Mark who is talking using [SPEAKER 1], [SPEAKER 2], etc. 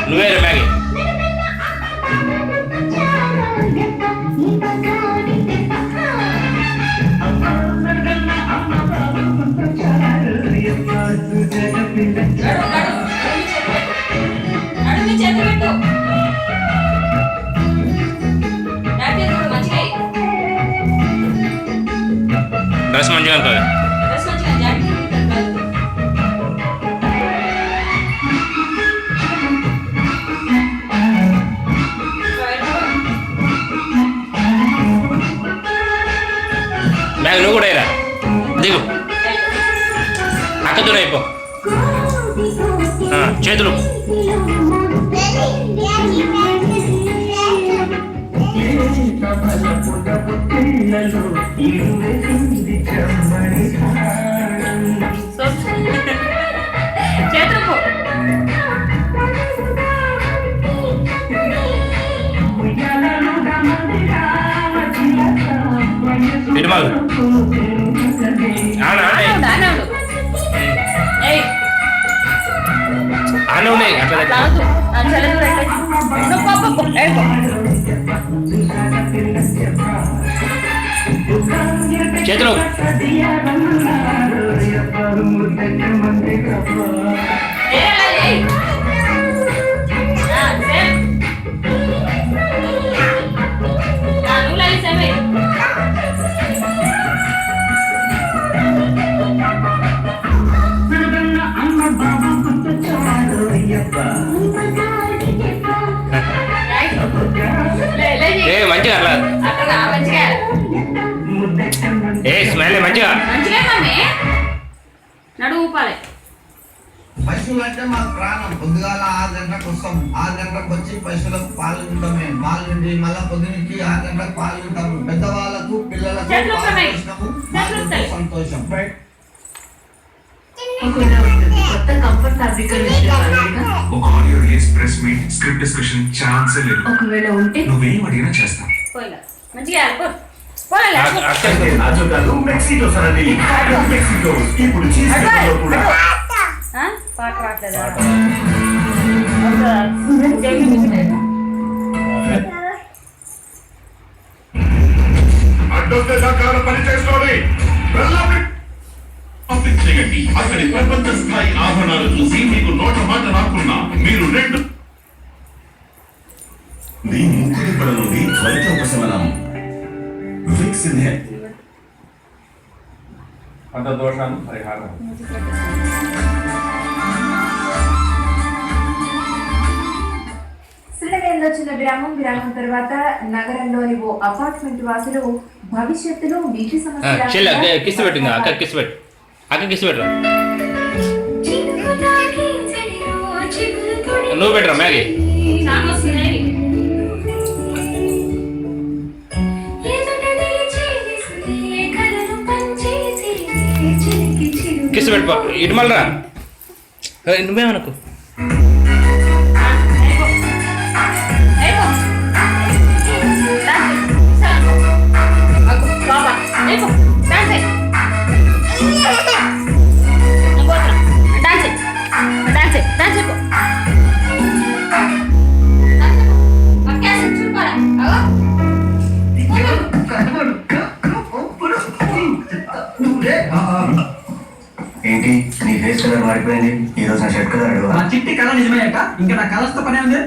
[SPEAKER 1] నువ్వే Maggi dress మంచిగా ఉంటుంది. బ్యాగ్ నువ్వు కూడా ఇరా దిగు అక్కతో అయిపో చేతులు ఇటు మాకు ఆనే ఉన్నాయి అట్లా చేతులు మంచిగా అట్లా ఏ స్మెల్ మంచిగా
[SPEAKER 2] నడువు ఊపాలి.
[SPEAKER 3] పశువులు అంటే మాకు ప్రాణం. పొద్దుగాల 6 గంటలకు వస్తాం. 6 గంటలకు వచ్చి పశువులకు పాలు తింటామే. పాలు తిండి మళ్ళీ పొద్దునుంచి 6 గంటలకు పాలు తింటాము. పెద్దవాళ్ళకు పిల్లలకు సంతోషం.
[SPEAKER 4] కొత్త కంఫర్ట్ ఫ్యాబ్రిక్ ఒక audio release press meet script discussion chance లేదు. ఒకవేళ ఉంటే నువ్వేం అడిగినా చేస్తా.
[SPEAKER 2] మంచిగా పాట రావట్లేదా?
[SPEAKER 4] అడ్డొస్తే సర్కారు పని చేస్తోంది. చేయండి. అక్కడి ప్రపంచ స్థాయి ఆభరణాలు చూసి మీకు నోట మాట రాకున్నా మీరు 2 మీ ముక్కుదిబ్బల నుండి త్వరిత ఉపశమనం. విక్సిన్ హెల్త్ అంత దోషాలు పరిహారం.
[SPEAKER 5] శ్రీనగర్లో చిన్న విరామం తర్వాత నగరంలోని ఓ అపార్ట్మెంట్ వాసులు భవిష్యత్తులో నీటి సమస్య
[SPEAKER 1] కిస్ పెట్టింది అక్క కిస్ పెట్టు నువ్వు పెట్టరా మ్యాగీ కిస్ పెట్టుకో ఇటు మళ్ళరా నువ్వేమనుకో
[SPEAKER 6] ఏంటి నీ ఫేస్ కలర్ మారిపోయింది? ఈ రోజు నా షర్ట్ కలర్
[SPEAKER 7] చిట్టి కళ నిజమేయక ఇంకా నా కలర్స్తో పనే ఉంది.